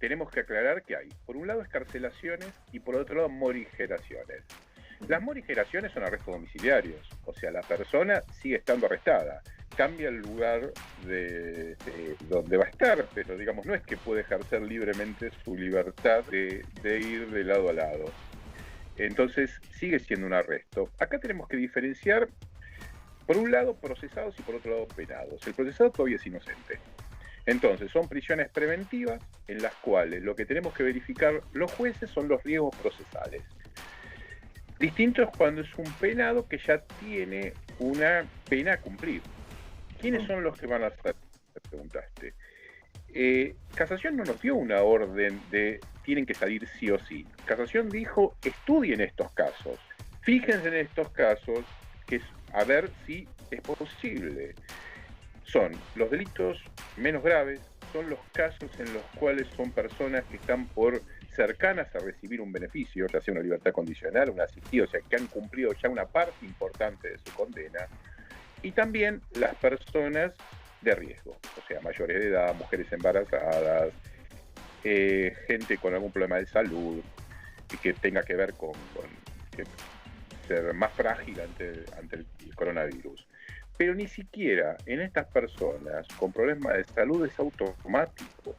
tenemos que aclarar que hay, por un lado, escarcelaciones y por otro lado, morigeraciones. Las morigeraciones son arrestos domiciliarios, o sea, la persona sigue estando arrestada, cambia el lugar de donde va a estar, pero digamos, no es que puede ejercer libremente su libertad de ir de lado a lado. Entonces, sigue siendo un arresto. Acá tenemos que diferenciar, por un lado, procesados y por otro lado, penados. El procesado todavía es inocente. Entonces, son prisiones preventivas en las cuales lo que tenemos que verificar los jueces son los riesgos procesales. Distinto es cuando es un penado que ya tiene una pena a cumplir. ¿Quiénes son los que van a hacer? Me preguntaste. Casación no nos dio una orden de tienen que salir sí o sí. Casación dijo, estudien estos casos, fíjense en estos casos, que es a ver si es posible. Son los delitos menos graves, son los casos en los cuales son personas que están por cercanas a recibir un beneficio, ya sea una libertad condicional, un asistido, o sea, que han cumplido ya una parte importante de su condena, y también las personas de riesgo, o sea, mayores de edad, mujeres embarazadas, gente con algún problema de salud, y que tenga que ver con que ser más frágil ante el coronavirus. Pero ni siquiera en estas personas con problemas de salud es automático.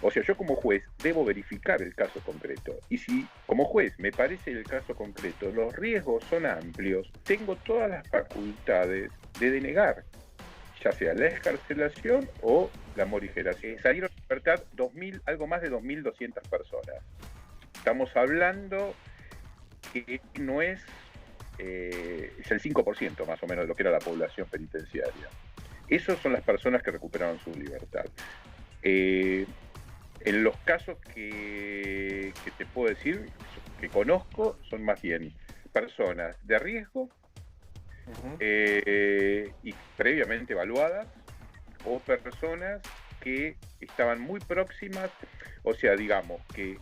O sea, yo como juez debo verificar el caso concreto. Y si como juez me parece el caso concreto, los riesgos son amplios, tengo todas las facultades de denegar, ya sea la excarcelación o la morigeración. Salieron en libertad algo más de 2.200 personas. Estamos hablando que no es el 5% más o menos de lo que era la población penitenciaria. Esas son las personas que recuperaron su libertad. En los casos que te puedo decir, que conozco, son más bien personas de riesgo y previamente evaluadas, o personas que estaban muy próximas, o sea, digamos que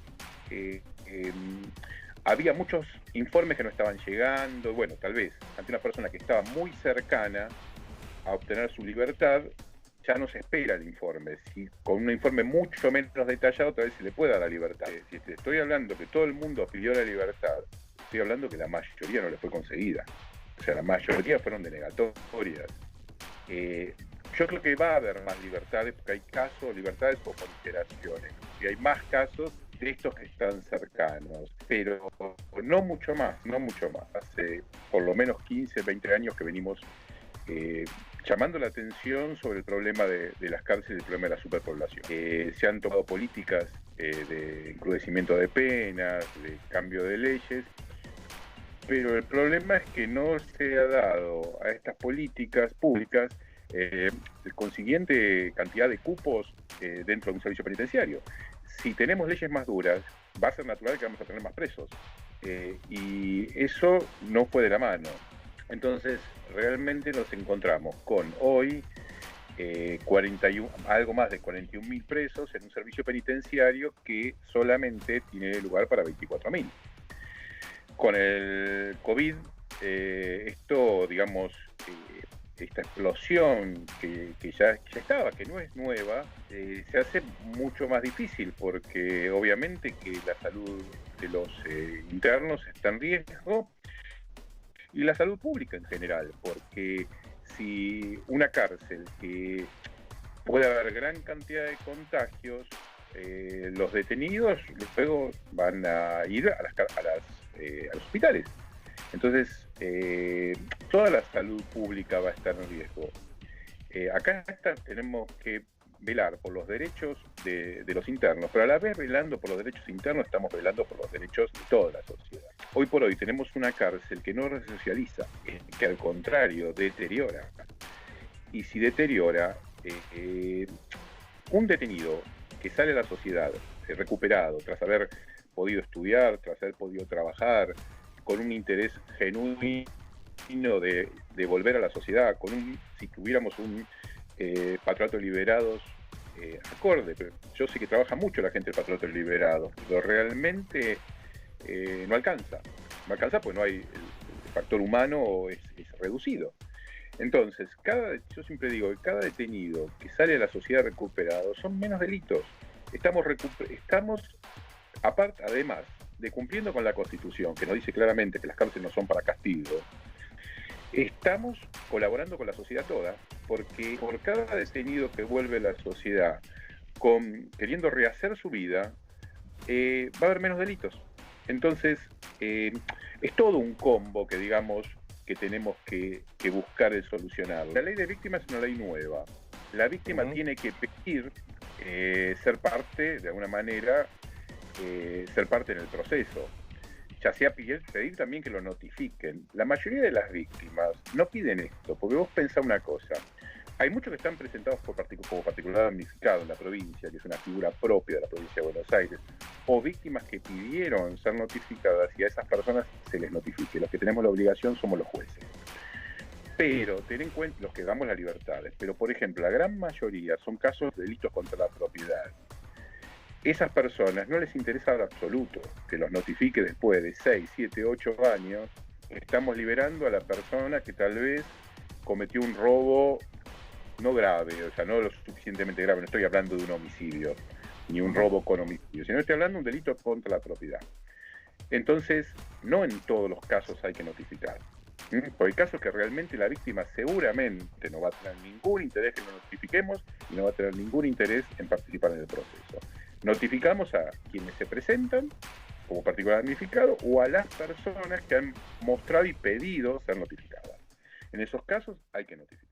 había muchos informes que no estaban llegando, bueno, tal vez ante una persona que estaba muy cercana a obtener su libertad, ya no se espera el informe. Si con un informe mucho menos detallado, tal vez se le pueda dar la libertad. Si te estoy hablando que todo el mundo pidió la libertad, estoy hablando que la mayoría no le fue concedida. O sea, la mayoría fueron denegatorias. Yo creo que va a haber más libertades, porque hay casos, libertades o consideraciones. Y hay más casos de estos que están cercanos, pero no mucho más, no mucho más. Hace por lo menos 15, 20 años que venimos llamando la atención sobre el problema de las cárceles y el problema de la superpoblación. Se han tomado políticas de encrudecimiento de penas, de cambio de leyes, pero el problema es que no se ha dado a estas políticas públicas consiguiente cantidad de cupos dentro de un servicio penitenciario. Si tenemos leyes más duras, va a ser natural que vamos a tener más presos. Y eso no fue de la mano. Entonces, realmente nos encontramos con hoy 41, algo más de 41.000 presos en un servicio penitenciario que solamente tiene lugar para 24.000. Con el COVID, esto, digamos, esta explosión que ya estaba, que no es nueva, se hace mucho más difícil porque obviamente que la salud de los internos está en riesgo y la salud pública en general, porque si una cárcel que puede haber gran cantidad de contagios, los detenidos luego van a ir a los hospitales. Entonces, toda la salud pública va a estar en riesgo. Acá tenemos que velar por los derechos de los internos, pero a la vez velando por los derechos internos estamos velando por los derechos de toda la sociedad. Hoy por hoy tenemos una cárcel que no resocializa, que al contrario deteriora. Y si deteriora, un detenido que sale a la sociedad recuperado, tras haber podido estudiar, tras haber podido trabajar, con un interés genuino de volver a la sociedad, si tuviéramos un patronato de liberados acorde, pero yo sé que trabaja mucho la gente del patronato de liberados, pero realmente no alcanza porque no hay, el factor humano es reducido. Entonces, yo siempre digo que cada detenido que sale a la sociedad recuperado son menos delitos. estamos aparte, además de cumpliendo con la Constitución, que nos dice claramente que las cárceles no son para castigo, estamos colaborando con la sociedad toda, porque por cada detenido que vuelve a la sociedad queriendo rehacer su vida, va a haber menos delitos. Entonces, es todo un combo que digamos que tenemos que buscar el solucionar. La ley de víctimas es una ley nueva. La víctima tiene que pedir ser parte, de alguna manera, ser parte en el proceso. Ya sea pedir también que lo notifiquen. La mayoría de las víctimas no piden esto, porque vos pensás una cosa. Hay muchos que están presentados como particular damnificado en la provincia, que es una figura propia de la provincia de Buenos Aires, o víctimas que pidieron ser notificadas y a esas personas se les notifique. Los que tenemos la obligación somos los jueces. Pero ten en cuenta los que damos las libertades. Pero, por ejemplo, la gran mayoría son casos de delitos contra la propiedad. Esas personas no les interesa en absoluto que los notifique después de 6, 7, 8 años. Estamos liberando a la persona que tal vez cometió un robo no grave, o sea, no lo suficientemente grave, no estoy hablando de un homicidio, ni un robo con homicidio, sino estoy hablando de un delito contra la propiedad. Entonces, no en todos los casos hay que notificar. Porque hay casos que realmente la víctima seguramente no va a tener ningún interés que lo notifiquemos y no va a tener ningún interés en participar en el proceso. Notificamos a quienes se presentan como particular damnificado o a las personas que han mostrado y pedido ser notificadas. En esos casos hay que notificar.